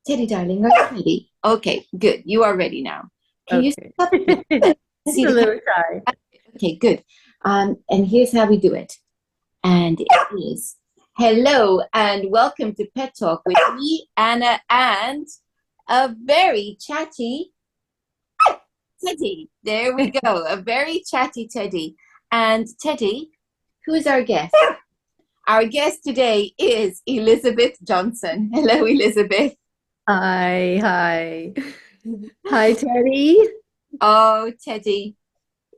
Teddy, darling, are you ready? Okay, good. You are ready now. Can you Okay. stop? It's See a the camera? little shy. Okay, good. And here's how we do it. And it is hello and welcome to Pet Talk with me, Anna, and a very chatty Teddy. There we go. A very chatty Teddy. And Teddy, who is our guest? Our guest today is Elizabeth Johnson. Hello, Elizabeth. Hi, hi. Hi, Teddy. Oh, Teddy.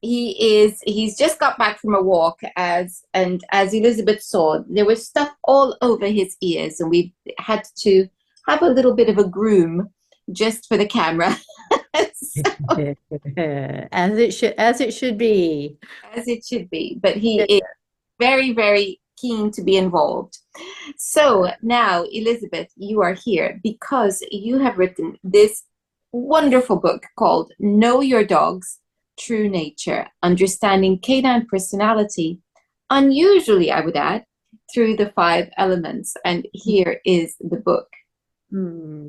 He's just got back from a walk as Elizabeth saw, there was stuff all over his ears, and we had to have a little bit of a groom just for the camera. So, As it should be. as it should be, but he is very, very keen to be involved. So now, Elizabeth, you are here because you have written this wonderful book called Know Your Dog's True Nature, Understanding Canine Personality, unusually, I would add, through the five elements. And here is the book. Hmm.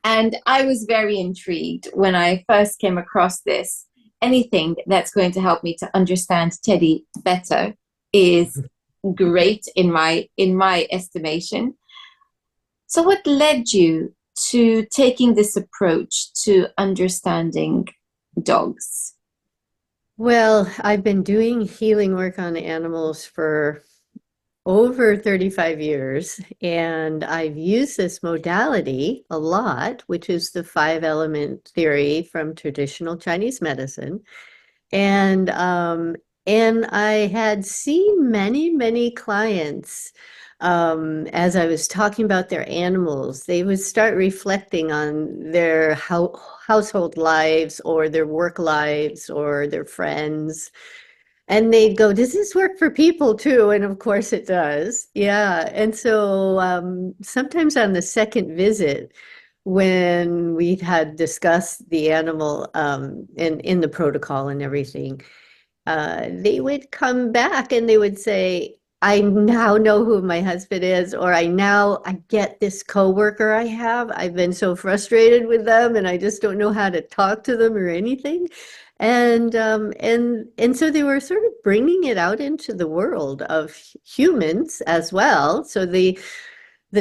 And I was very intrigued when I first came across this. Anything that's going to help me to understand Teddy better is great in my estimation. So what led you to taking this approach to understanding dogs? Well, I've been doing healing work on animals for over 35 years, and I've used this modality a lot, which is the five element theory from traditional Chinese medicine. And um, and I had seen many, many clients as I was talking about their animals, they would start reflecting on their household lives or their work lives or their friends. And they'd go, does this work for people too? And of course it does. Yeah. And so sometimes on the second visit, when we had discussed the animal in the protocol and everything, they would come back and they would say, I now know who my husband is, or I get this coworker I have. I've been so frustrated with them and I just don't know how to talk to them or anything. And so they were sort of bringing it out into the world of humans as well. So the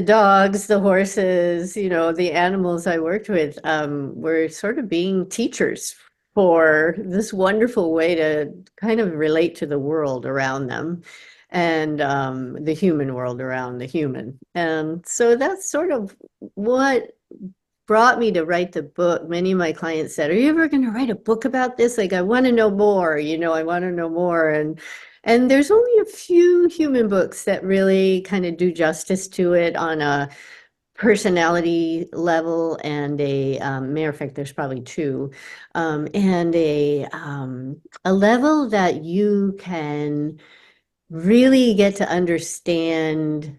dogs, the horses, the animals I worked with were sort of being teachers for this wonderful way to kind of relate to the world around them and the human world around the human. And so that's sort of what brought me to write the book. Many of my clients said, "Are you ever going to write a book about this? Like, I want to know more, I want to know more." And there's only a few human books that really kind of do justice to it on a personality level and matter of fact, there's probably two, and a level that you can really get to understand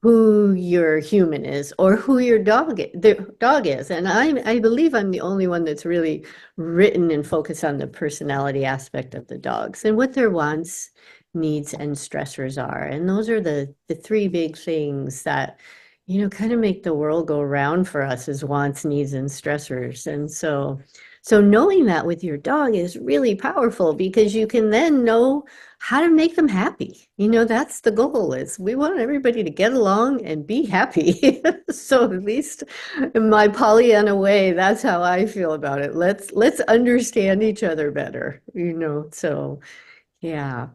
who your human is or who your the dog is. And I believe I'm the only one that's really written and focused on the personality aspect of the dogs and what their wants, needs, and stressors are. And those are the three big things that, kind of make the world go round for us as wants, needs, and stressors. And so knowing that with your dog is really powerful because you can then know how to make them happy. That's the goal is we want everybody to get along and be happy. So at least in my Pollyanna way, that's how I feel about it. Let's understand each other better. So yeah.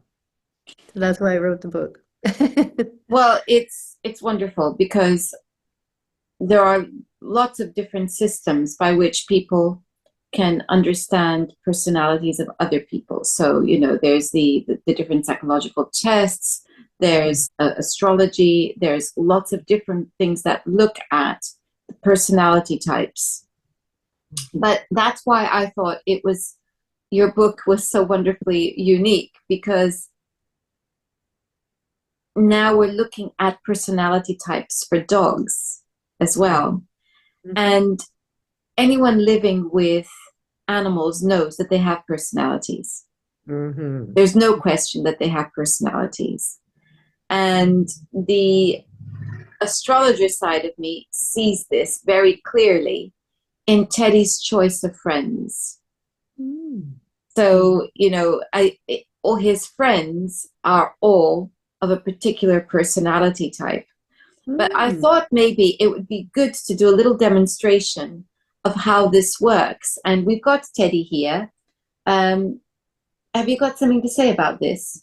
So that's why I wrote the book. Well, it's wonderful because there are lots of different systems by which people can understand personalities of other people. So, there's the different psychological tests, there's astrology, there's lots of different things that look at the personality types. But that's why I thought your book was so wonderfully unique because now we're looking at personality types for dogs as well. And anyone living with animals knows that they have personalities. Mm-hmm. There's no question that they have personalities. And the astrologer side of me sees this very clearly in Teddy's choice of friends. Mm. So, all his friends are all of a particular personality type. But I Mm. thought maybe it would be good to do a little demonstration of how this works. And we've got Teddy here. Um, have you got something to say about this?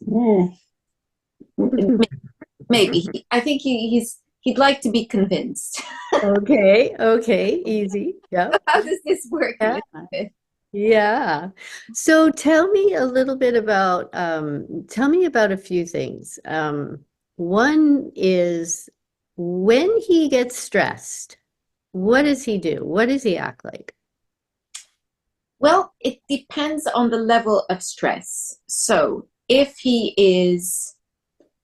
Maybe. I think he'd like to be convinced. Okay, okay, easy. Yeah. How does this work a Yeah. little bit? Yeah. So tell me a little bit about tell me about a few things. One is when he gets stressed, what does he do? What does he act like? Well, it depends on the level of stress. So if he is,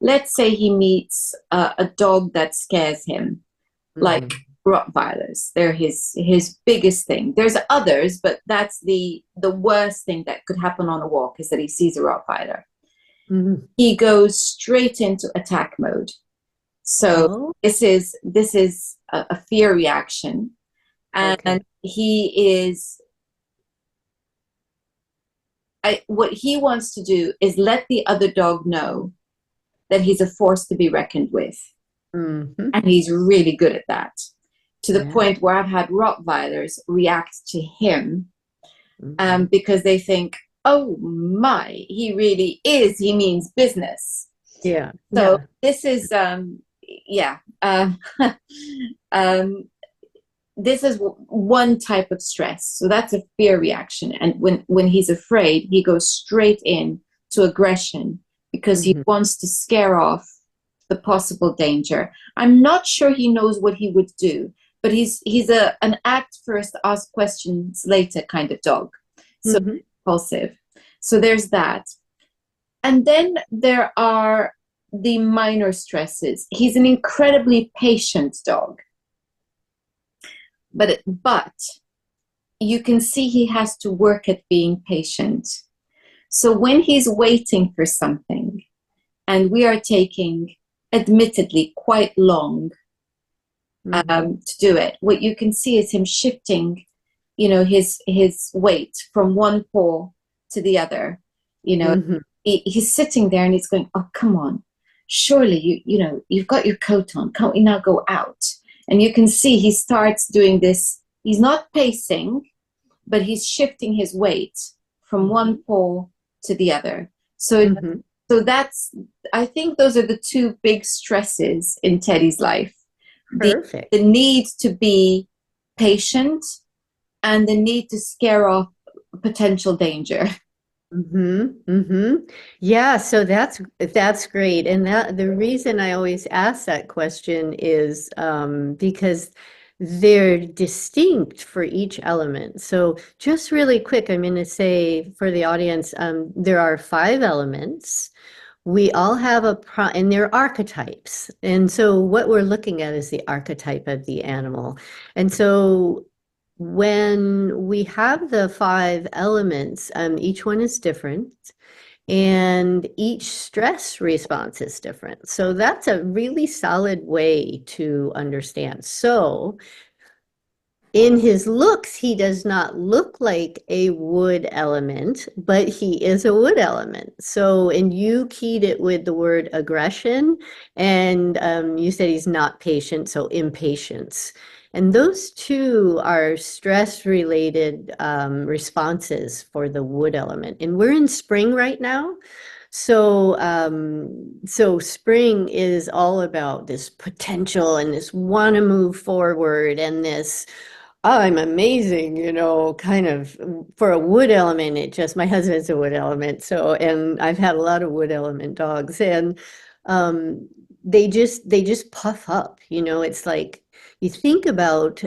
let's say he meets a dog that scares him, like Hmm. Rottweilers. They're his biggest thing. There's others, but that's the worst thing that could happen on a walk is that he sees a Rottweiler. Hmm. He goes straight into attack mode. So Oh, this is a fear reaction, okay. and he is. What he wants to do is let the other dog know that he's a force to be reckoned with, Hmm. and he's really good at that. To the Yeah. point where I've had Rottweilers react to him Hmm. because they think, oh my, he really is, he means business. Yeah. So Yeah. this is, yeah, um, this is one type of stress. So that's a fear reaction. And when he's afraid, he goes straight in to aggression because he Hmm. wants to scare off the possible danger. I'm not sure he knows what he would do, but he's an act first, ask questions later kind of dog. So Hmm. impulsive. So there's that. And then there are the minor stresses. He's an incredibly patient dog, but you can see he has to work at being patient. So when he's waiting for something, and we are taking admittedly quite long Hmm. to do it, what you can see is him shifting, his weight from one paw to the other. You know, Hmm. he's sitting there and he's going, "Oh, come on, surely you've got your coat on. Can't we now go out?" And you can see he starts doing this. He's not pacing, but he's shifting his weight from one paw to the other. So Hmm. so that's I think those are the two big stresses in Teddy's life. The Perfect. the need to be patient and the need to scare off potential danger. Hmm. Hmm. Yeah, so that's great. And that the reason I always ask that question is because they're distinct for each element. So just really quick, I'm going to say for the audience, there are five elements. We all have and they're archetypes. And so what we're looking at is the archetype of the animal. And so when we have the five elements, each one is different and each stress response is different. So that's a really solid way to understand. So in his looks, he does not look like a wood element, but he is a wood element. So, and you keyed it with the word aggression, and you said he's not patient, so impatience. And those two are stress-related responses for the wood element. And we're in spring right now. So spring is all about this potential and this want to move forward and this I'm amazing, kind of for a wood element. My husband's a wood element. So, and I've had a lot of wood element dogs and um, they just puff up, it's like you think about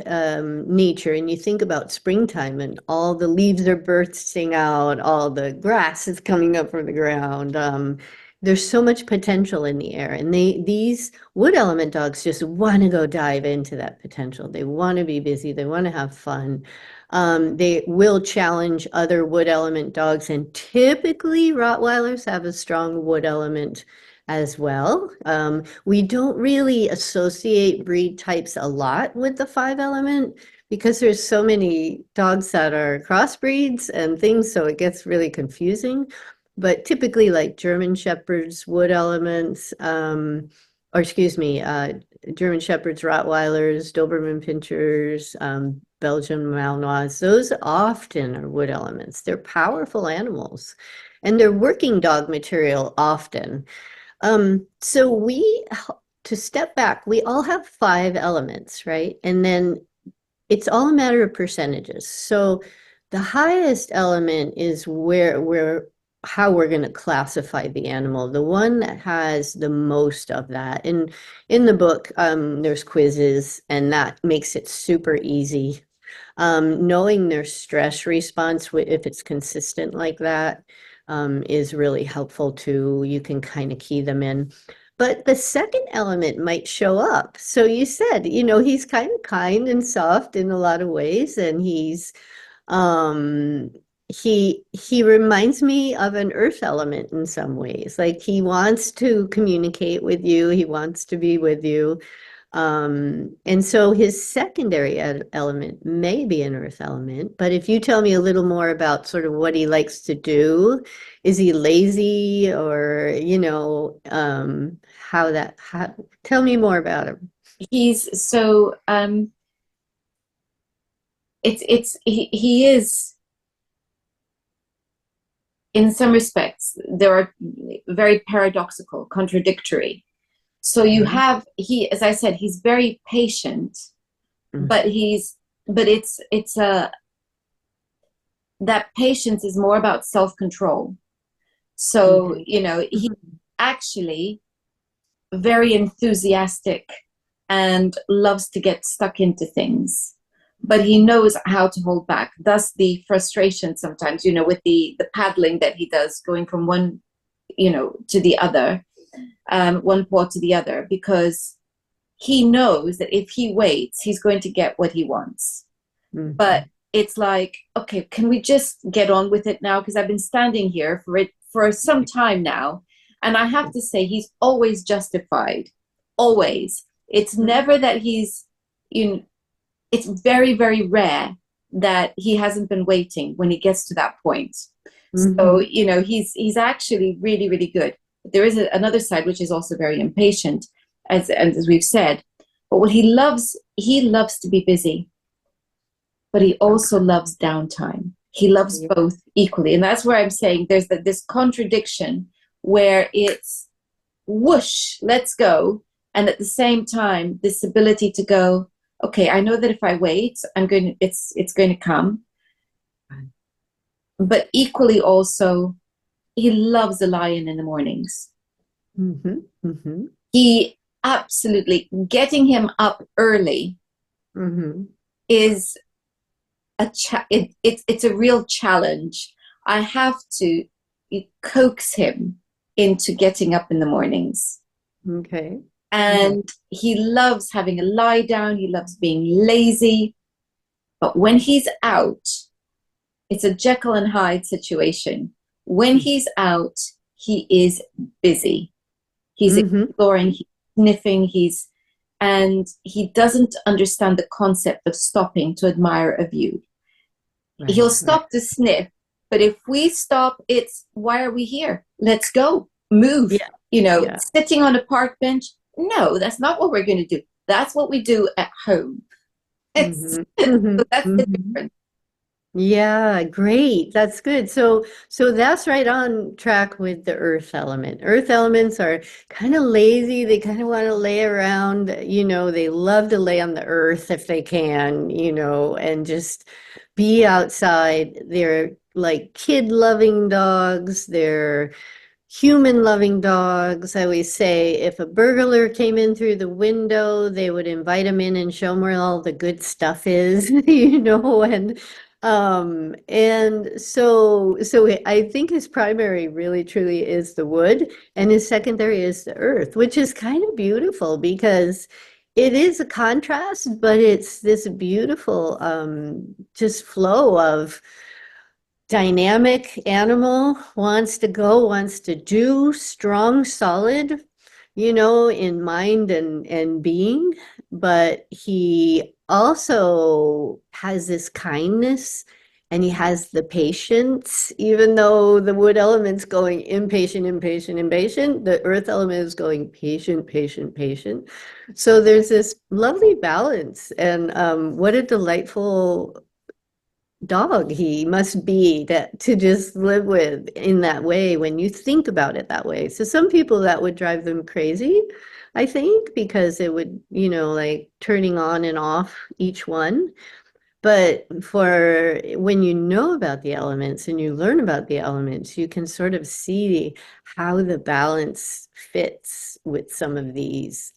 nature and you think about springtime and all the leaves are bursting out, all the grass is coming up from the ground. There's so much potential in the air and these wood element dogs just want to go dive into that potential. They want to be busy. They want to have fun. They will challenge other wood element dogs, and typically Rottweilers have a strong wood element as well. We don't really associate breed types a lot with the five element because there's so many dogs that are crossbreeds and things, so it gets really confusing. But typically, like German Shepherds, wood elements, or excuse me, German Shepherds, Rottweilers, Doberman Pinschers, Belgian Malinois, those often are wood elements. They're powerful animals and they're working dog material often. So to step back, we all have five elements, right? And then it's all a matter of percentages. So the highest element is how we're going to classify the animal. The one that has the most of that. And in the book, there's quizzes, and that makes it super easy. Knowing their stress response, if it's consistent like that, is really helpful too. You can kind of key them in. But the second element might show up. So you said, he's kind and soft in a lot of ways, and um he reminds me of an earth element in some ways. Like he wants to communicate with you, he wants to be with you. And so his secondary element may be an earth element, but if you tell me a little more about sort of what he likes to do, is he lazy or, tell me more about him. He's so he is, in some respects, there are very paradoxical, contradictory. So you Mhm. have, he, as I said, he's very patient, Mhm. but it's a, that patience is more about self-control. So, Okay. he's Mhm. actually very enthusiastic and loves to get stuck into things, but he knows how to hold back. Thus the frustration sometimes, with the paddling that he does, going from one, to the other, one paw to the other, because he knows that if he waits, he's going to get what he wants. But Mhm. it's like, okay, can we just get on with it now? Because I've been standing here for some time now. And I have to say, he's always justified. Always. It's never that you know, it's very, very rare that he hasn't been waiting when he gets to that point. So, Mhm. he's actually really, really good. But there is another side which is also very impatient, as we've said. But what he loves to be busy, but he also Okay. loves downtime. He loves Yeah. both equally. And that's where I'm saying there's this contradiction where it's whoosh, let's go. And at the same time, this ability to go, okay, I know that if I wait, it's going to come. But equally also, he loves a lion in the mornings. Mhm. Mhm. He absolutely, getting him up early Mhm. is it's a real challenge. I have to coax him into getting up in the mornings. Okay. Mhm. And he loves having a lie down, he loves being lazy. But when he's out, it's a Jekyll and Hyde situation. When he's out, he is busy. He's Mhm. exploring, he's sniffing, and he doesn't understand the concept of stopping to admire a view. He'll Right, right. stop to sniff, but if we stop, it's why are we here? Let's go, move. Yeah, yeah. Sitting on a park bench. No, that's not what we're going to do. That's what we do at home. It's Mhm. so Mhm. that's the Mhm. difference. Yeah, great. That's good. So that's right on track with the earth element. Earth elements are kind of lazy. They kind of want to lay around, they love to lay on the earth if they can, and just be outside. They're like kid-loving dogs. They're human-loving dogs. I always say if a burglar came in through the window, they would invite him in and show him where all the good stuff is, and so I think his primary really truly is the wood, and his secondary is the earth, which is kind of beautiful because it is a contrast, but it's this beautiful just flow dynamic animal, wants to go, wants to do, strong, solid, in mind and being, but he also has this kindness and he has the patience, even though the wood element's going impatient, impatient, impatient, the earth element is going patient, patient, patient. So there's this lovely balance, and what a delightful dog he must be that to just live with in that way when you think about it that way. So some people that would drive them crazy, I think, because it would, like turning on and off each one. But for when you know about the elements and you learn about the elements, you can sort of see how the balance fits with some of these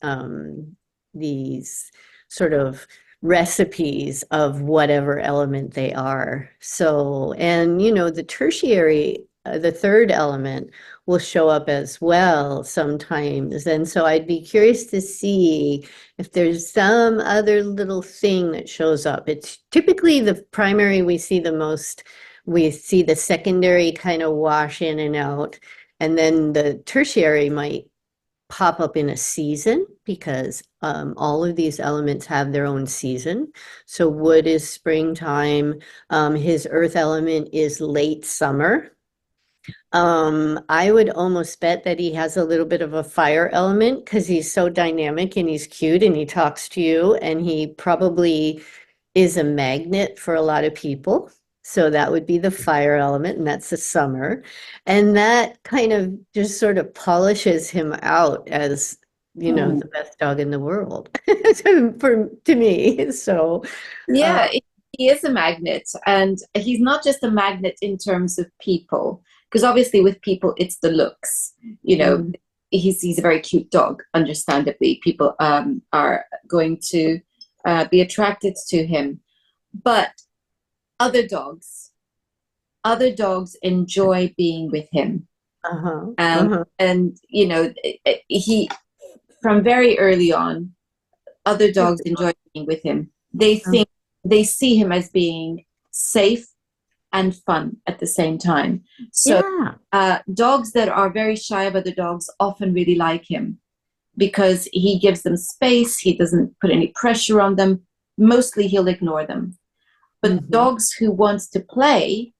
sort of recipes of whatever element they are. So, and the tertiary, the third element will show up as well sometimes. And so I'd be curious to see if there's some other little thing that shows up. It's typically the primary we see the most. We see the secondary kind of wash in and out, and then the tertiary might pop up in a season because all of these elements have their own season. So wood is springtime. His earth element is late summer. I would almost bet that he has a little bit of a fire element because he's so dynamic and he's cute and he talks to you, and he probably is a magnet for a lot of people. So that would be the fire element, and that's the summer. And that kind of just sort of polishes him out as, Hmm. the best dog in the world to me. So, Yeah, he is a magnet, and he's not just a magnet in terms of people, because obviously with people it's the looks. You know, mm, he's a very cute dog. Understandably, people are going to be attracted to him, but other dogs, other dogs enjoy being with him, uh-huh, uh-huh. and he from very early on, other dogs enjoy being with him. They see him as being safe and fun at the same time. So Yeah. dogs that are very shy of other dogs often really like him because he gives them space. He doesn't put any pressure on them. Mostly he'll ignore them. But Mhm. dogs who wants to play,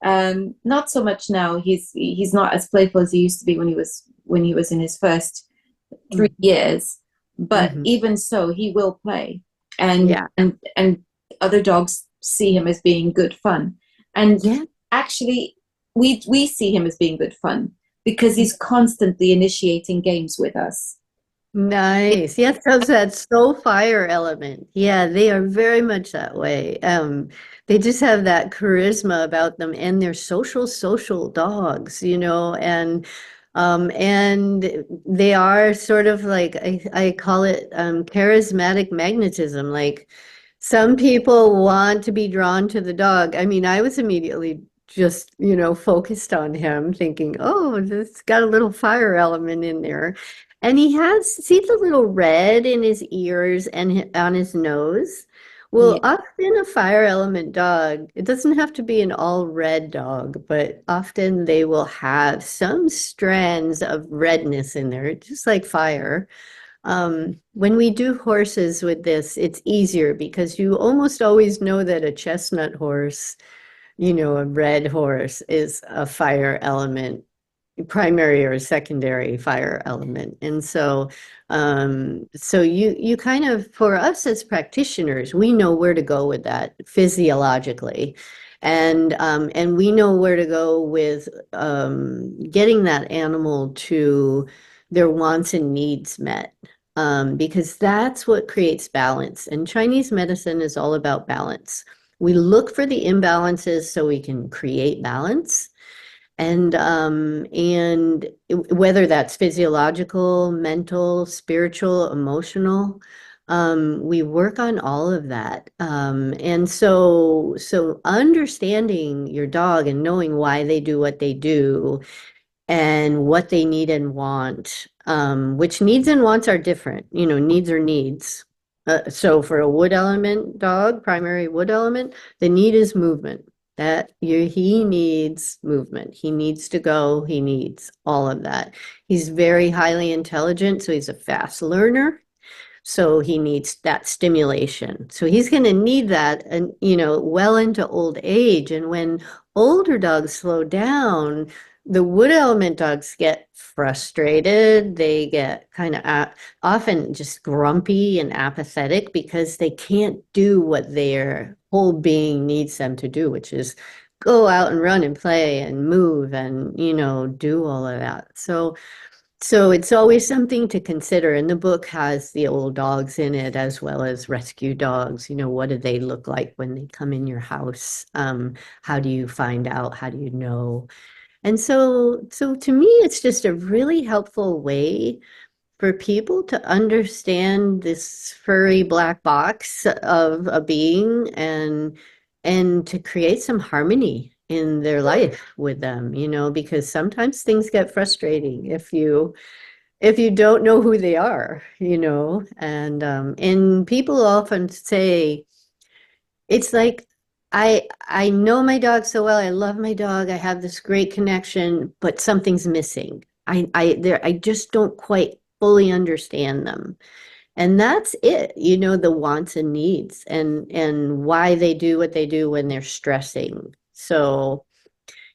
not so much now. He's not as playful as he used to be when he was in his first three Mhm. years. But Mhm. even so, he will play, and Yeah. and other dogs see him as being good fun. And Yeah. actually, we see him as being good fun because he's constantly initiating games with us. Nice. Yes, because that soul fire element. Yeah, they are very much that way. They just have that charisma about them, and they're social dogs, and they are sort of like I call it charismatic magnetism. Like some people want to be drawn to the dog. I mean, I was immediately just, focused on him, thinking, oh, this got a little fire element in there. And he has, see the little red in his ears and on his nose? Yeah, Well, often a fire element dog, it doesn't have to be an all red dog, but often they will have some strands of redness in there, just like fire. When we do horses with this, it's easier because you almost always know that a chestnut horse, a red horse is a fire element, primary or secondary fire element. And so you kind of, for us as practitioners, we know where to go with that physiologically. And we know where to go with getting that animal to their wants and needs met. Because that's what creates balance. And Chinese medicine is all about balance. We look for the imbalances so we can create balance. And whether that's physiological, mental, spiritual, emotional, we work on all of that. And so understanding your dog and knowing why they do what they do and what they need and want, which needs and wants are different. Needs are needs. So for a wood element dog, primary wood element, the need is movement. He needs movement. He needs to go. He needs all of that. He's very highly intelligent, so he's a fast learner. So he needs that stimulation. So he's going to need that, and well into old age. And when older dogs slow down, the wood element dogs get frustrated. They get kind of often just grumpy and apathetic because they can't do what their whole being needs them to do, which is go out and run and play and move and, do all of that. So it's always something to consider. And the book has the old dogs in it as well as rescue dogs. What do they look like when they come in your house? How do you find out? How do you know? And so to me, it's just a really helpful way for people to understand this furry black box of a being and to create some harmony in their life with them, because sometimes things get frustrating if you don't know who they are, and people often say it's like I know my dog so well. I love my dog. I have this great connection, but something's missing. I just don't quite fully understand them. And that's it, the wants and needs and why they do what they do when they're stressing. So,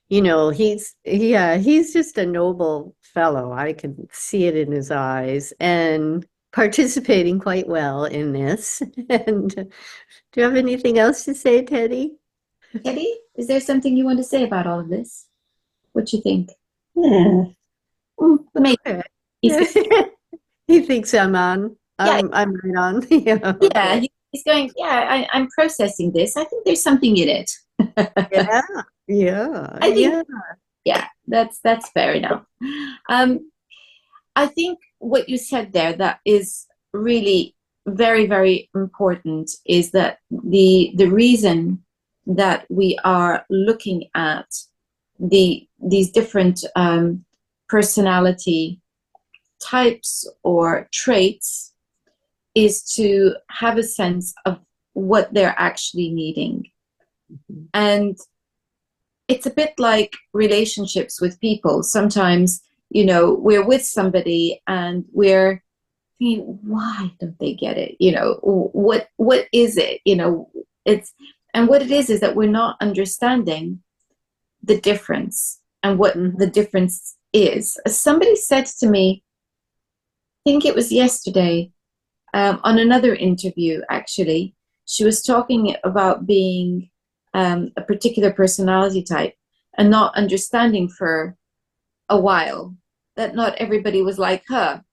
he's just a noble fellow. I can see it in his eyes and participating quite well in this. And do you have anything else to say, Teddy? Teddy, is there something you want to say about all of this? What you think? Yeah. Maybe Okay. he's He thinks I'm on. yeah, I'm right on. Yeah, yeah. okay. He's going. Yeah, I'm processing this. I think there's something in it. Yeah, yeah, I think yeah. yeah, that's fair enough. Um, I think what you said there that is really very, very important is that the reason that we are looking at these different personality types or traits is to have a sense of what they're actually needing. Mhm. And it's a bit like relationships with people. Sometimes, we're with somebody and we're thinking, why don't they get it? What is it? It's and what it is that we're not understanding the difference and what Mhm. the difference is. Somebody said to me, I think it was yesterday, on another interview, actually, she was talking about being a particular personality type and not understanding for a while that not everybody was like her.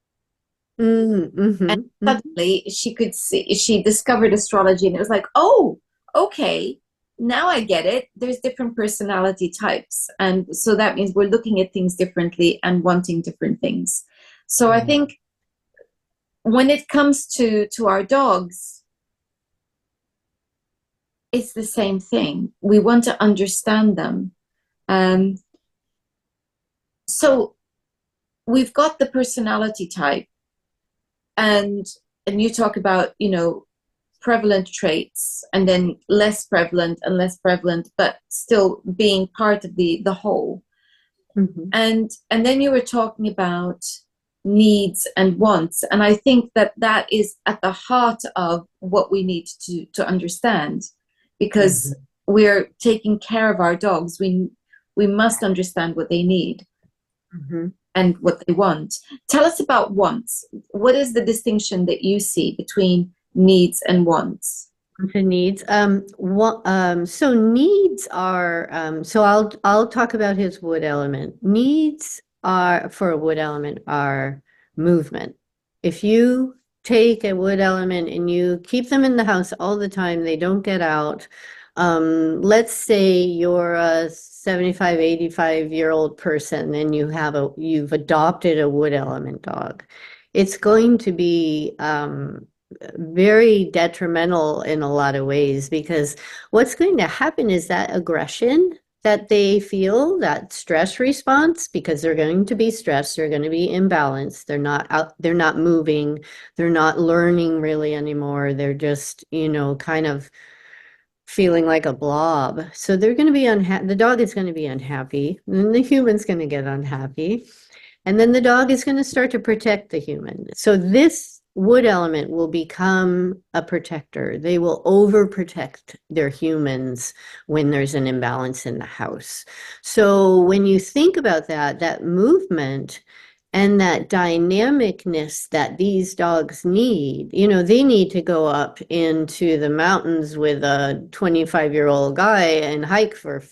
And Mhm. Mhm. suddenly she could see, she discovered astrology and it was like, oh, okay, now I get it. There's different personality types. And so that means we're looking at things differently and wanting different things. So I Mhm. think when it comes to our dogs, it's the same thing. We want to understand them. Um, so we've got the personality type, and you talk about prevalent traits, and then less prevalent and less prevalent, but still being part of the whole. Mhm. And then you were talking about needs and wants, and I think that that is at the heart of what we need to understand, because Mhm. we're taking care of our dogs. We must understand what they need Mhm. and what they want. Tell us about wants. What is the distinction that you see between needs and wants? The needs. So needs are, so I'll talk about his wood element. Needs are for a wood element are movement. If you take a wood element and you keep them in the house all the time, they don't get out. Let's say you're a 75, 85-year-old person and you've adopted a wood element dog. It's going to be very detrimental in a lot of ways because what's going to happen is that aggression that they feel, that stress response, because they're going to be stressed, they're going to be imbalanced, they're not out, they're not moving, they're not learning really anymore, they're just, kind of feeling like a blob. So they're going to be unhappy. The dog is going to be unhappy, and then the human's going to get unhappy. And then the dog is going to start to protect the human. So this wood element will become a protector. They will overprotect their humans when there's an imbalance in the house. So when you think about that, that movement and that dynamicness that these dogs need, they need to go up into the mountains with a 25-year-old guy and hike for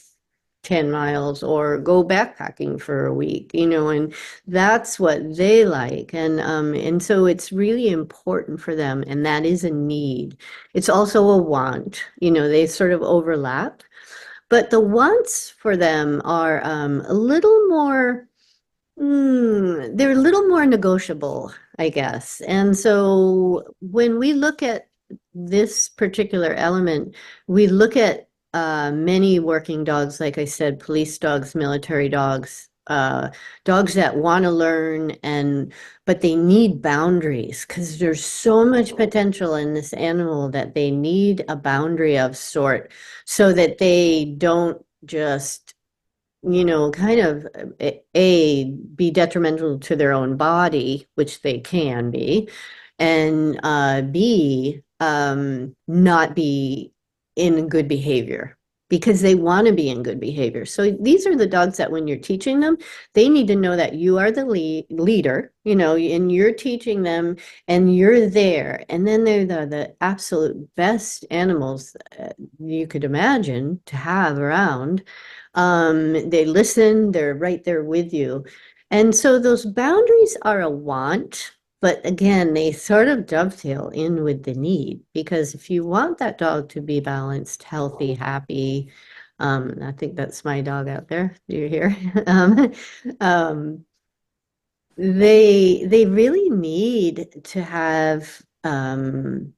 10 miles or go backpacking for a week, and that's what they like. And so it's really important for them, and that is a need. It's also a want, they sort of overlap, but the wants for them are a little more they're a little more negotiable, I guess. And so when we look at this particular element, we look at many working dogs, like I said, police dogs, military dogs, dogs that want to learn but they need boundaries because there's so much potential in this animal that they need a boundary of sort so that they don't just kind of be detrimental to their own body, which they can be, and B, not be in good behavior because they want to be in good behavior. So these are the dogs that when you're teaching them, they need to know that you are the leader, and you're teaching them and you're there. And then they're the absolute best animals you could imagine to have around. They listen, they're right there with you. And so those boundaries are a want, but again, they sort of dovetail in with the need because if you want that dog to be balanced, healthy, happy, I think that's my dog out there. Do you hear? Um, they really need to have some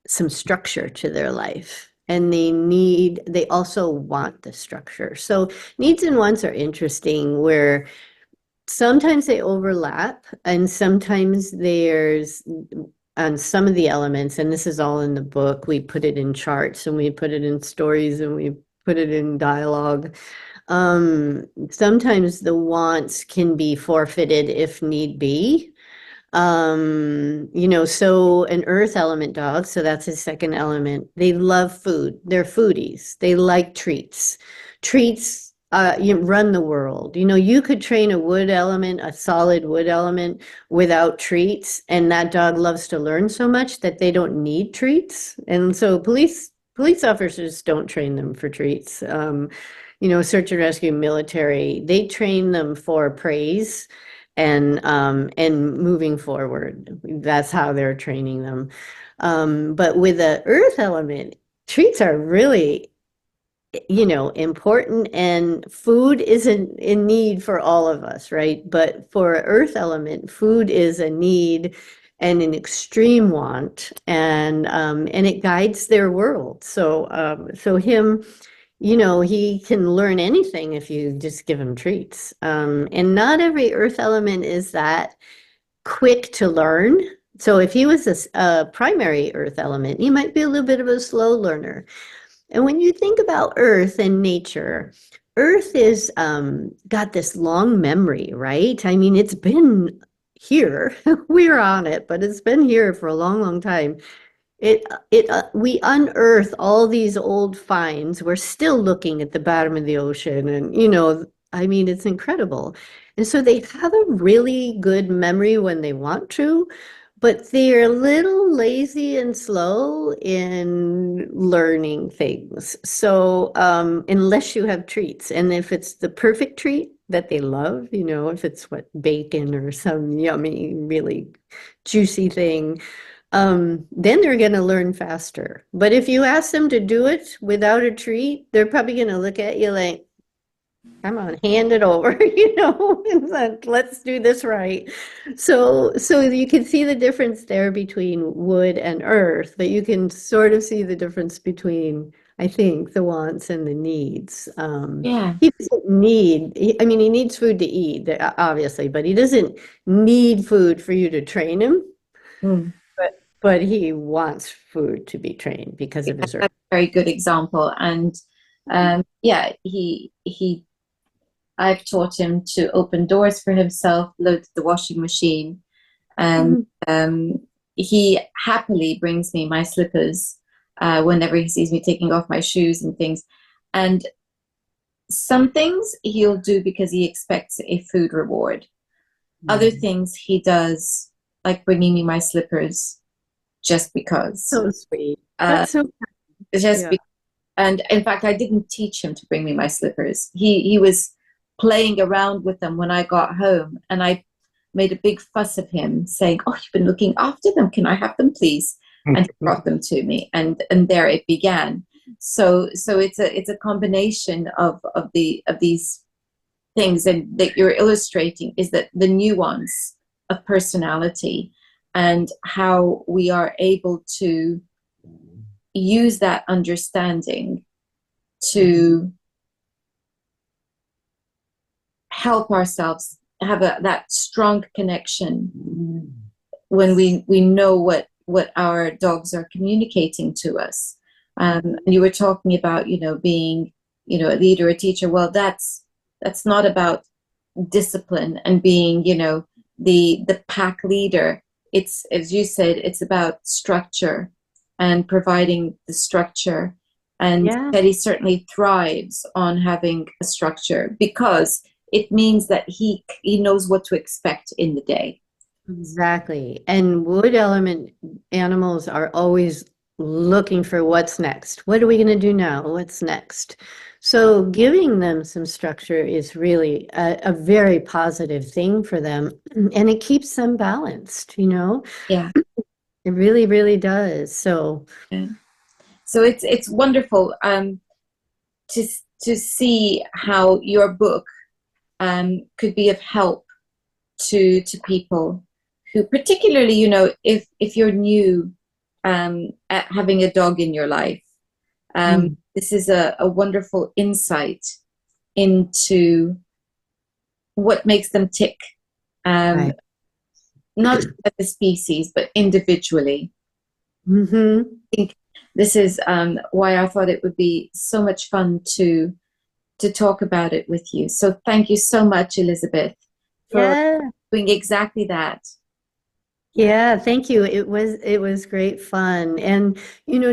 structure to their life. And they also want the structure. So needs and wants are interesting where sometimes they overlap and sometimes there's on some of the elements, and this is all in the book, we put it in charts and we put it in stories and we put it in dialogue. Sometimes the wants can be forfeited if need be. So an earth element dog, so that's his second element. They love food. They're foodies. They like treats. Treats, you run the world. You could train a wood element, a solid wood element without treats, and that dog loves to learn so much that they don't need treats. And so police officers don't train them for treats. Search and rescue, military, they train them for praise and moving forward. That's how they're training them. But with the earth element, treats are really, important, and food isn't in need for all of us, right? But for earth element, food is a need and an extreme want, and it guides their world. So him, he can learn anything if you just give him treats. And not every earth element is that quick to learn. So if he was a primary earth element, he might be a little bit of a slow learner. And when you think about earth and nature, earth is got this long memory, right? I mean, it's been here. We're on it, but it's been here for a long, long time. We unearth all these old finds. We're still looking at the bottom of the ocean, and I mean, it's incredible. And so they have a really good memory when they want to, but they're a little lazy and slow in learning things. So unless you have treats, and if it's the perfect treat that they love, if it's bacon or some yummy, really juicy thing, then they're going to learn faster. But if you ask them to do it without a treat, they're probably going to look at you like, come on, hand it over, and let's do this right. So you can see the difference there between wood and earth, but you can sort of see the difference between, I think, the wants and the needs. Yeah. He doesn't I mean, he needs food to eat, obviously, but he doesn't need food for you to train him. Mm. but he wants food to be trained because Yeah, of his. that's a very good example. And yeah, he I've taught him to open doors for himself, load the washing machine, and Mhm. um, he happily brings me my slippers whenever he sees me taking off my shoes and things. And some things he'll do because he expects a food reward. Other Mhm. things he does, like bringing me my slippers, just because. So sweet. Uh, That's so, just yeah. be- and in fact, I didn't teach him to bring me my slippers. He was playing around with them when I got home, and I made a big fuss of him, saying, "Oh, you've been looking after them. Can I have them, please?" And he brought them to me, and there it began. So it's a combination of these things, and that you're illustrating is that the nuance of personality and how we are able to use that understanding to help ourselves have that strong connection when we know what our dogs are communicating to us. And you were talking about being a leader, a teacher. Well, that's not about discipline and being the pack leader. It's, as you said, it's about structure and providing the structure. And Yeah. Teddy certainly thrives on having a structure because it means that he knows what to expect in the day. Exactly. And wood element animals are always looking for what's next. What are we going to do now? What's next? So giving them some structure is really a very positive thing for them. And it keeps them balanced, you know? Yeah. It really, really does. So, Yeah. So it's wonderful to to see how your book could be of help to people who, particularly, if you're new at having a dog in your life. mm, This is a wonderful insight into what makes them tick, um, right. not just as a species, but individually. Hmm. I think this is why I thought it would be so much fun to talk about it with you. So thank you so much, Elizabeth, for Yeah. doing exactly that. Yeah, thank you. It was great fun. And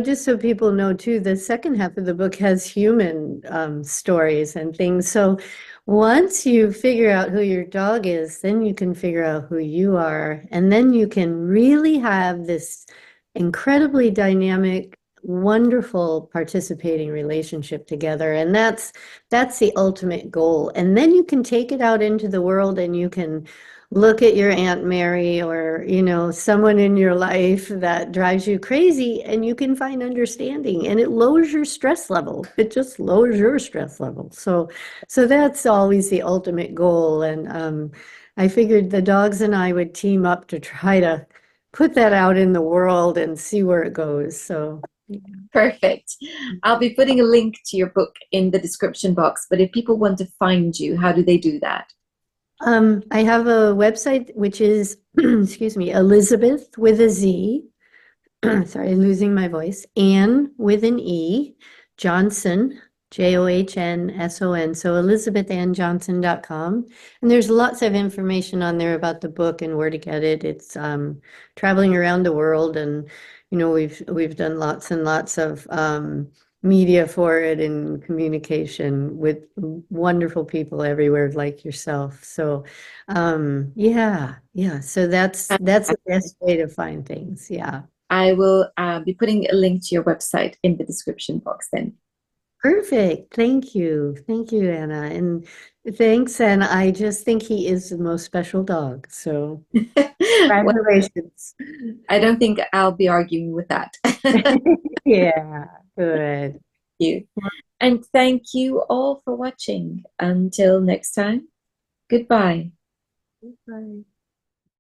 just so people know too, the second half of the book has human stories and things. So once you figure out who your dog is, then you can figure out who you are. And then you can really have this incredibly dynamic, wonderful participating relationship together. And that's the ultimate goal. And then you can take it out into the world and you can look at your Aunt Mary or, someone in your life that drives you crazy and you can find understanding and it lowers your stress level. It just lowers your stress level. So that's always the ultimate goal. And I figured the dogs and I would team up to try to put that out in the world and see where it goes. So yeah. Perfect. I'll be putting a link to your book in the description box, but if people want to find you, how do they do that? I have a website which is, excuse me, Elizabeth with a Z. Sorry, losing my voice. Anne with an E, Johnson, Johnson. So ElizabethAnnJohnson.com. And there's lots of information on there about the book and where to get it. It's traveling around the world and we've done lots and lots of media for it and communication with wonderful people everywhere like yourself. So yeah, yeah. So that's the best way to find things. Yeah. I will be putting a link to your website in the description box then. Perfect. Thank you. Thank you, Anna. And thanks. And I just think he is the most special dog. So Well, congratulations. I don't think I'll be arguing with that. Thank Yeah, good. you. And thank you all for watching. Until next time, goodbye. Bye.